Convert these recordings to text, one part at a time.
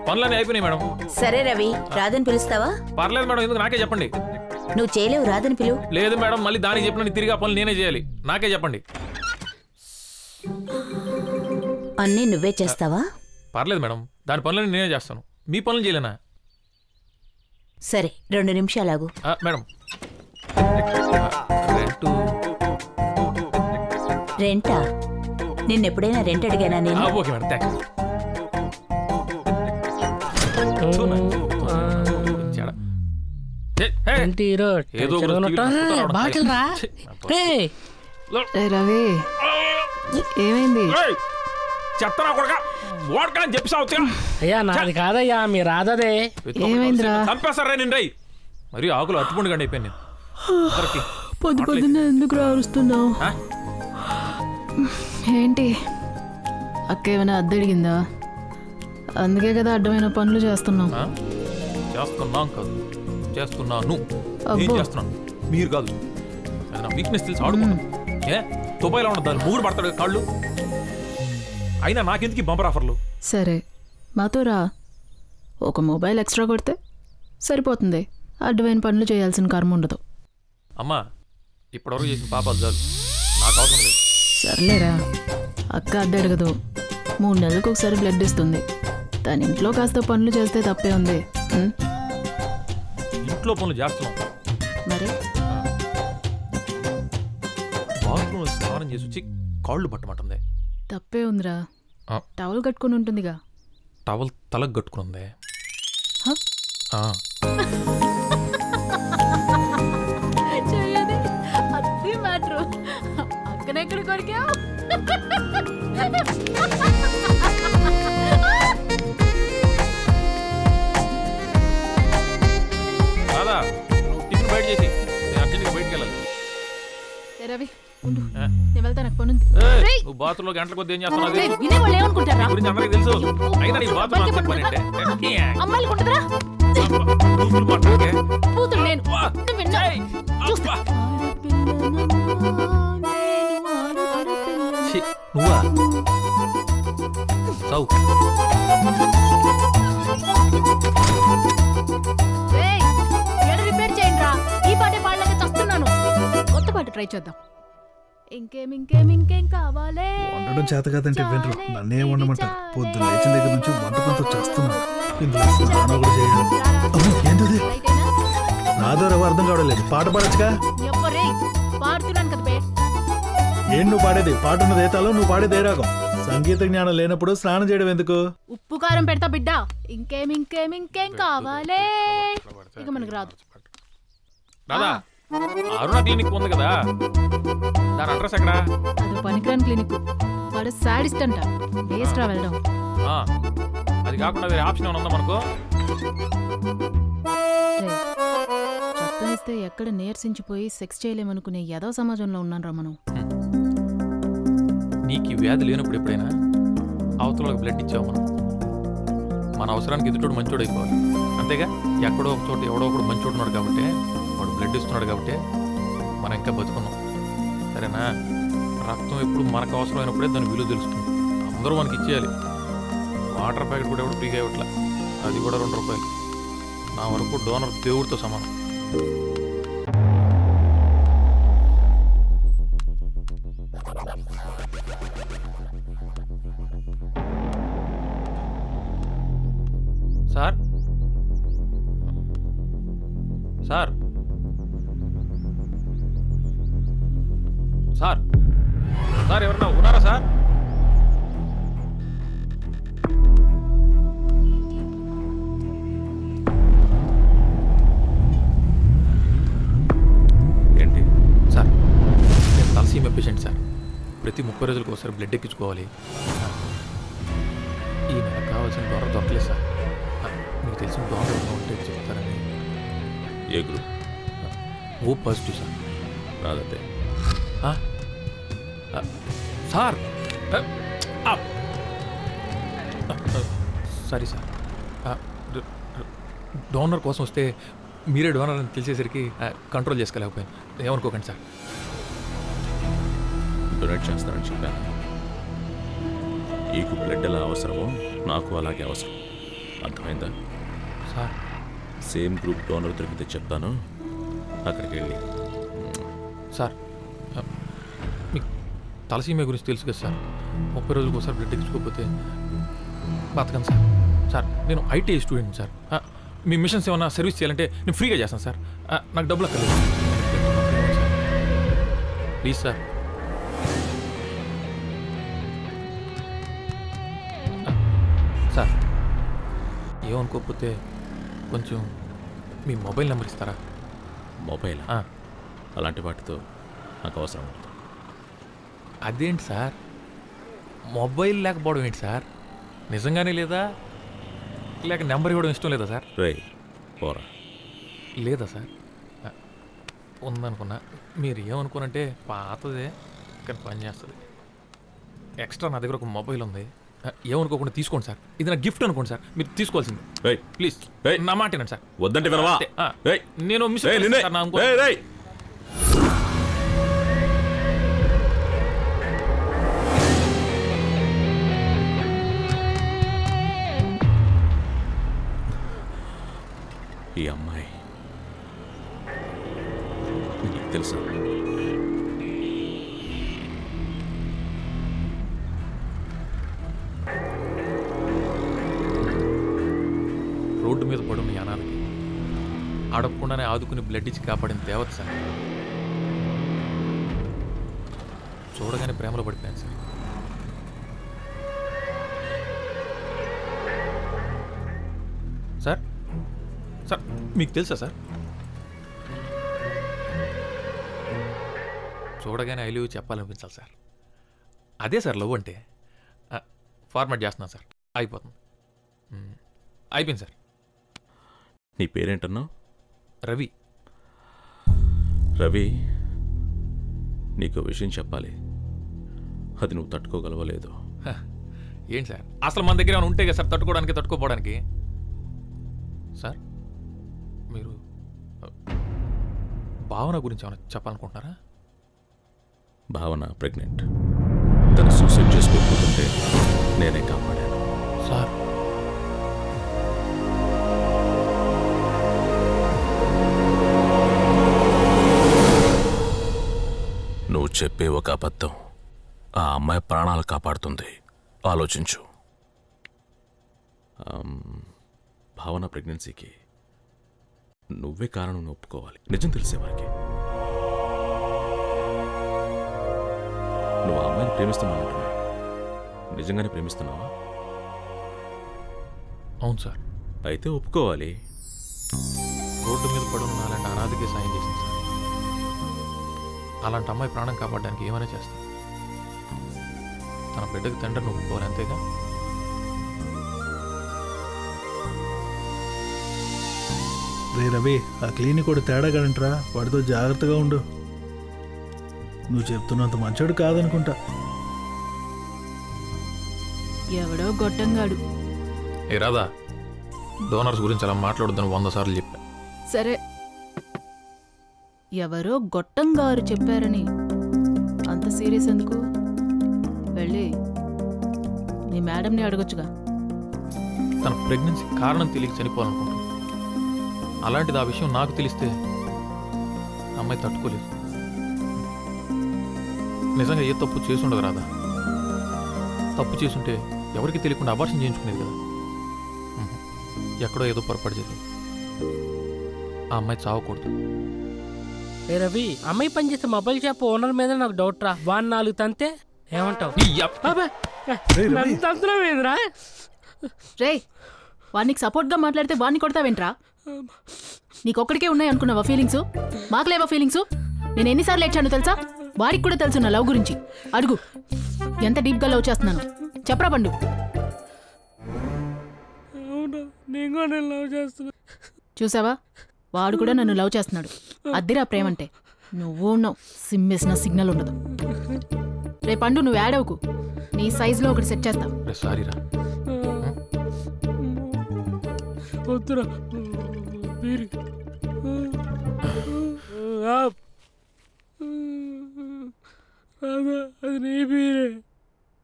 పనులన్నీ అయిపోయినాయి మేడం. సరే రవి, రాధని పిలుస్తావా? పర్లేదు మేడం, ఎందుకు నాకే చెప్పండి. నువ్వు చేయలేవు, రాధని పిలువు. లేదు మేడం, మళ్ళీ దానికి చెప్పిన తిరిగి ఆ పనులు నేనే చేయాలి. నాకే చెప్పండి. అన్నీ నువ్వే చేస్తావా? పర్లేదు మేడం, దాని పనులన్నీ నేనే చేస్తాను. మీ పనులు చేయలేనా? సరే 2 నిమిషాలు మేడం. రెంటా? నిన్నెప్పుడైనా రెంట్ అడిగానా నేను? Okay madam, thanks. రవి ఏమైంది? చెత్తనా కొడక ఓడకా అని చెప్పి అయ్యా నాది కాదయ్యా, మీ రాధదే. ఏమైందిరా? చంపేస్తారా నేను రై మరి ఆకులు అట్టుకుండు కండి అయిపోయాను నేను. పొద్దు పొద్దున్న ఎందుకు రారుస్తున్నావు? ఏంటి అక్క ఏమైనా అద్దడిగిందా? అందుకే కదా అడ్డమైన పనులు చేస్తున్నాం. చేస్తున్నాం కాదు, చేస్తున్నాను. చేస్తున్నాను, మీరు కాదు. నా వీక్నెస్ తెలిసి ఆడుకున్నాను. తుబాయిలో ఉండదు, దాన్ని మూడు పడతాడు కాళ్ళు. అయినా నాకెందుకు బంపర్ ఆఫర్లు? సరే మాతో రా, ఒక మొబైల్ ఎక్స్ట్రా కొడితే సరిపోతుంది. అడ్డమైన పనులు చేయాల్సిన కర్మ ఉండదు. అమ్మా ఇప్పటివరకు చేసిన పాపాలు చాలు, నాకు అవసరం లేదు. సర్లేరా, అక్క అద్దె అడగదు. 3 నెలలకు ఒకసారి బ్లడ్ ఇస్తుంది. తన ఇంట్లో కాస్త పనులు చేస్తే తప్పే ఉంది. ఇంట్లో పనులు చేస్తున్నాం మరి బాత్రూంలో స్నానం చేసి వచ్చి కాళ్ళు పట్టమంటుంది. తప్పే ఉందిరా, టవల్ కట్టుకుని ఉంటుందిగా. టవల్ తలకు కట్టుకునుంది. అక్కనెక్కడ కొరికావు? రాదా టిఫిన్ బయట చేసి నేను అర్జెంట్గా బయటికి వెళ్ళాలి. రవి ఉండు, నేను వెళ్తా, నాకు పనుంది. నువ్వు బాత్రూంలో గంటల కొద్ది ఏం చేస్తున్నావు? గురించి అందరికి తెలుసు. అయినా నీ బాత్రూమ్ పని అంటే నువ్వా సౌ రిపేర్ చేయండి రా, ఈ పాటే పాడలేక చస్తున్నాను. కొత్త పాట ట్రై చేద్దాం. ఇంకేం కావాలే? వండడం చేత కాదంటే వినరు, నన్నే వండమంటారు. పొద్దున్న లేచిన దగ్గర నుంచి వంట పనితో చేస్తున్నాను. ఇందులో స్నానం కూడా చేయాలి. ఏంటది? నాదో రవ్వ అర్థం కావడలేదు. పాట పాడచ్చుగా. ఏం నువ్వు పాడేది? పాట ఉన్నది ఏ తాలో, నువ్వు పాడేది ఏ రాగం? సంగీత జ్ఞానం లేనప్పుడు స్నానం చేయడం ఎందుకు? ఉప్పు కారం పెడతా బిడ్డ. ఇంకేం కావాలే? ఇక మనకు రాదు. అరుణ క్లినిక్ ఉంది కదా, దాని అడ్రస్ ఎక్కడ? అది పనికిరాని క్లినిక్. వాడు సాడిస్ట్ అంట, వేస్ట్ రా వెళ్ళడం. అది కాకుండా వేరే ఆప్షన్ ఏమైనా ఉందా మనకు? చక్కనిస్తే ఎక్కడ నీరసించిపోయి సెక్స్ చేయలేమనుకునే ఏదో సమాజంలో ఉన్నాను రా మనం. నీకు ఈ వ్యాధి లేనప్పుడు ఎప్పుడైనా అవతలకు బ్లడ్ ఇచ్చావు మనం. మన అవసరానికి ఎదుటోడు మంచోడు అయిపోవాలి, అంతేగా? ఎక్కడో ఒక చోట ఎవడో ఒకడు మంచోడు ఉన్నాడు కాబట్టి, వాడు బ్లడ్ ఇస్తున్నాడు కాబట్టి మనం ఇంకా బతుకున్నాం. సరేనా? రక్తం ఎప్పుడు మనకు అవసరమైనప్పుడే దాని విలువ తెలుస్తుంది. అందరూ మనకి ఇచ్చేయాలి. వాటర్ ప్యాకెట్ కూడా ఎవడు ఫ్రీగా ఇవ్వట్లా, అది కూడా 2 రూపాయలు. నా వరకు డోనర్ దేవుడితో సమానం. సార్ సార్ సార్ సార్ ఎవరన్నా ఉన్నారా సార్? ఏంటి సార్, నేను తలసీమ పేషెంట్ సార్. ప్రతి 30 రోజులకు ఒకసారి బ్లడ్ ఎక్కించుకోవాలి. ఈ నెలకు కావాల్సిన డోనర్ దొరకలేదు సార్. మీకు తెలిసిన డోనర్ ఉంటే చెప్తారని. A group? O positive sir. రాదంటే సార్ సారీ సార్, డోనర్ కోసం వస్తే మీరే డోనర్ అని తెలిసేసరికి కంట్రోల్ చేసుకోలేకపోయాను. ఏమనుకోకండి సార్. డొనేట్ చేస్తానని చెప్పాను. నీకు బ్లడ్ ఎలా అవసరమో నాకు అలాగే అవసరం. అర్థమైందా? సార్ సేమ్ గ్రూప్ డోనర్ దొరికితే చెప్తాను, అక్కడికి వెళ్ళి. సార్ మీకు తలసీమ గురించి తెలుసు కదా సార్, 30 రోజులకు ఒకసారి బ్లడ్ ఎక్కించుకోకపోతే బతకను సార్. సార్ నేను IT student sir. Me machines ఏమన్నా సర్వీస్ చేయాలంటే నేను ఫ్రీగా చేస్తాను సార్. నాకు డబ్బులు అక్కర్లేదు ప్లీజ్ సార్. సార్ ఏమనుకోకపోతే కొంచెం మీ మొబైల్ నెంబర్ ఇస్తారా? మొబైల్ అలాంటి వాటితో నాకు అవసరం ఉంటుంది. అదేంటి సార్, మొబైల్ లేకపోవడం ఏంటి సార్? నిజంగానే లేదా, లేక నెంబర్ ఇవ్వడం ఇష్టం లేదా సార్? రేయ్ పోరా. లేదా సార్? ఉందనుకున్నా. మీరు ఏమనుకోనంటే పాతదే కానీ పని చేస్తుంది. ఎక్స్ట్రా నా దగ్గర ఒక మొబైల్ ఉంది, ఏమనుకోకుండా తీసుకోండి సార్. ఇది నా గిఫ్ట్ అనుకోండి సార్, మీరు తీసుకోవాల్సింది. ప్లీజ్ నా మాట వినండి సార్. వద్దంటే వినవా? నేను మిస్ ఈ అమ్మాయి నీకు తెలుసా? రోడ్డు మీద పడున్న యానానికి అడగకుండానే ఆదుకుని బ్లడ్ ఇచ్చి కాపాడిన దేవత సార్. చూడగానే ప్రేమలో పడిపోయాను సార్. సార్ సార్ మీకు తెలుసా సార్? చూడగానే ఐ లవ్ యూ చెప్పాలనిపించాలి సార్. అదే సార్ లవ్ అంటే. ఫార్మాట్ చేస్తున్నాను సార్, అయిపోతుంది. అయిపోయింది సార్. నీ పేరేంటన్నావు? రవి. రవి, నీకు విషయం చెప్పాలి, అది నువ్వు తట్టుకోగలవో లేదో. ఏంటి సార్, అసలు మన దగ్గర ఏమైనా ఉంటే కదా సార్ తట్టుకోవడానికి, తట్టుకోపోవడానికి. సార్ మీరు భావన గురించి ఏమైనా చెప్పాలనుకుంటున్నారా? భావన ప్రెగ్నెంట్. తను సూసైడ్ చేసుకోకపోతుంటే నేనే కాపాడాను. సార్ నువ్వు చెప్పే ఒక అబద్ధం ఆ అమ్మాయి ప్రాణాలు కాపాడుతుంది. ఆలోచించు. భావన ప్రెగ్నెన్సీకి నువ్వే కారణం ఒప్పుకోవాలి, నిజం తెలిసేవారికి. నువ్వు ఆ అమ్మాయిని ప్రేమిస్తున్నావు అంటున్నా, నిజంగానే ప్రేమిస్తున్నావా? అవును సార్. అయితే ఒప్పుకోవాలి. రోడ్డు మీద పడున్న అలాంటి అనాథకే సాయం చేసింది సార్. అలాంటి అమ్మాయి ప్రాణం కాపాడడానికి ఏమైనా చేస్తాను. తన బిడ్డకి తండ్రిని ఒప్పుకోవాలి, అంతేగా. రే రవి, ఆ క్లినిక్ కూడా తేడాగాడంట్రా, వాడితో జాగ్రత్తగా ఉండు. నువ్వు చెప్తున్నంత మంచోడు కాదనుకుంటా. ఎవడో గొట్టంగాడు. ఏ రాదా, డోనర్స్ గురించి అలా మాట్లాడొద్దని 100 సార్లు చెప్పా. సరే, ఎవరో గొట్టంగారు చెప్పారని అంత సీరియస్ ఎందుకు? వెళ్ళి నీ మేడంని అడగొచ్చుగా. తన ప్రెగ్నెన్సీ కారణం తెలియక చనిపోవాలనుకుంటుంది. అలాంటిది ఆ విషయం నాకు తెలిస్తే అమ్మాయి తట్టుకోలేదు. నిజంగా ఏ తప్పు చేసుండదు రాదా. తప్పు చేసుంటే ఎవరికి తెలియకుండా అబార్షన్ చేయించుకునేది కదా. ఎక్కడో ఏదో పొరపాటు జరిగింది. ఆ అమ్మాయి చావకూడదు. ఏ రవి, అమ్మాయి పనిచేసే మొబైల్ షాప్ ఓనర్ మీద నాకు డౌట్ రా. 4 తంతే ఏమంటావు? తంతులేదురా. రే, వాడికి సపోర్ట్గా మాట్లాడితే వాడిని కొడతావేంట్రా? నీకొక్కడికే ఉన్నాయి అనుకున్నావా ఫీలింగ్స్? మాకు లేవా ఫీలింగ్స్? నేను ఎన్నిసార్లు ఏడ్చాను తెలుసా? వాడికి కూడా తెలుసు నా లవ్ గురించి. అడుగు, ఎంత డీప్గా లవ్ చేస్తున్నాను చెప్పరా పండు. చూసావా, వాడు కూడా నన్ను లవ్ చేస్తున్నాడు. అద్దిరా ప్రేమంటే. నువ్వు ఉన్నావు, సిమ్మేసిన సిగ్నల్ ఉండదు. రే పండు, నువ్వు యాడవుకు, నీ సైజులో ఒకటి సెట్ చేస్తా. సారీరా.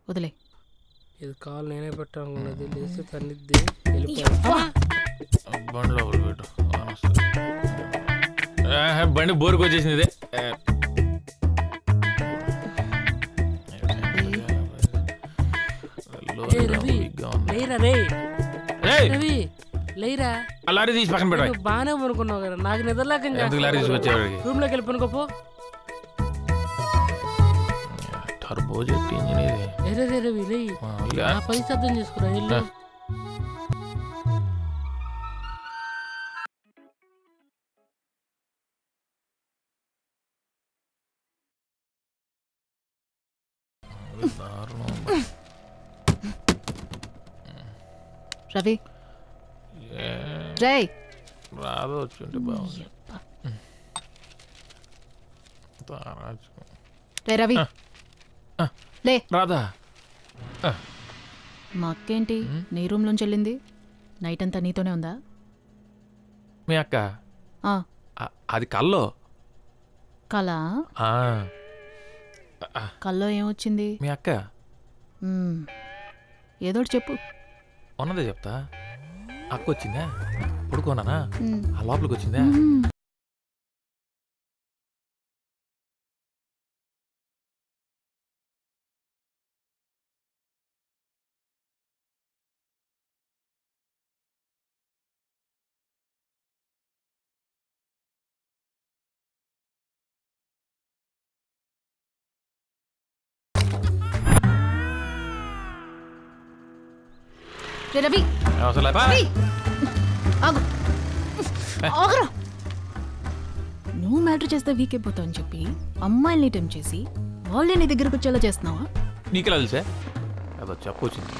వదిలే. ఇది కాలు నేనే పెట్టాలన్నది లేసి తన్నిద్ది వెళ్ళిపోయి బండిలో పెట్టు బండి బోరుకు వచ్చేసింది ఇదే రవి లేరా రే రవి లేరా లారీ తీసి పక్కన పెట్టాయి బాగానే అనుకున్నావు కదా నాకు నిద్రలేకంగా లారీ తీసి వచ్చేవాడికి రూమ్ లోకి వెళ్ళిపోనుకోపో టర్బో జెట్ ఇంజిన్ ఇది రే రవి లే పని సిద్ధం చేసుకురా వెళ్ళు రవి రేయ్ రాదు వచ్చి బాగుంది రే రవి లే రాదా మా అక్కేంటి నీ రూమ్ లోంచి వెళ్ళింది నైట్ అంతా నీతోనే ఉందా మీ అక్క ఆ, అది కల్లో కళ కల్లో ఏమొచ్చింది మీ అక్క ఏదోటి చెప్పు ఉన్నదే చెప్తా అక్క వచ్చిందా పడుకోనానా ఆ లోపలికి వచ్చిందా రే రవి అసలు రవి! ఆగు. ఆగురా. నువ్వు మ్యాటర్ చేస్తే వీక్ అయిపోతావు అని చెప్పి అమ్మాయిల్ని టైం చేసి వాళ్ళే నీ దగ్గరకు వచ్చేలా చేస్తున్నావా నీకెలా తెలుసా అదో చెప్పొచ్చింది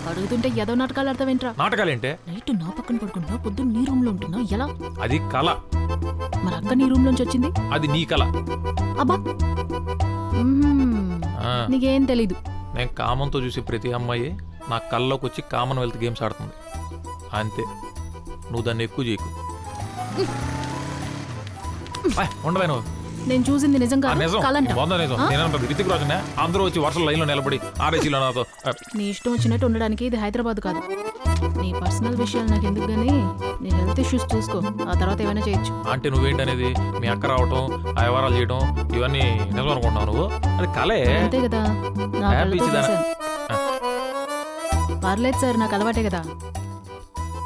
అడుగుతుంటే ఏదో నాటకాలు ఆడతావేంట్రా నాటకాలేంటే నైట్ నా పక్కన పడుకుంటున్నావు పొద్దున్న నీ రూమ్ లో ఉంటున్నావు ఎలా అది కళ మరి అక్క నీ రూమ్ లోంచి వచ్చింది అది నీ కళ అబ్బా నీకేం తెలీదు నేను కామంతో చూసి ప్రతి అమ్మాయి నా కళ్ళలోకి వచ్చి కామన్వెల్త్ గేమ్స్ ఆడుతుంది అంతే నువ్వు దాన్ని ఎక్కువ చేయకు ఉండవే నువ్వు నేను చూసింది నిజంగా నిజం వంద నిజం నేనంటది రితిక్ రోజునే అందరూ వచ్చి వర్షం లైన్లో నిలబడి ఆర్ఏసీలో నాతో నీ ఇష్టం వచ్చినట్టు ఉండడానికి ఇది హైదరాబాద్ కాదు నీ పర్సనల్ విషయాలు నాకు ఎందుకు గానీ నీ హెల్త్ ఇష్యూస్ చూసుకో ఆ తర్వాత ఏమైనా చేయొచ్చు అంటే నువ్వేంటనేది మీ అక్క రావటం ఆ వ్యవహారాలు చేయడం ఇవన్నీ నిజం అనుకుంటున్నావు నువ్వు అది కలే అంతే కదా నా కళ్ళతో చూశాను. పర్లేదు సార్ నాకు అలవాటే కదా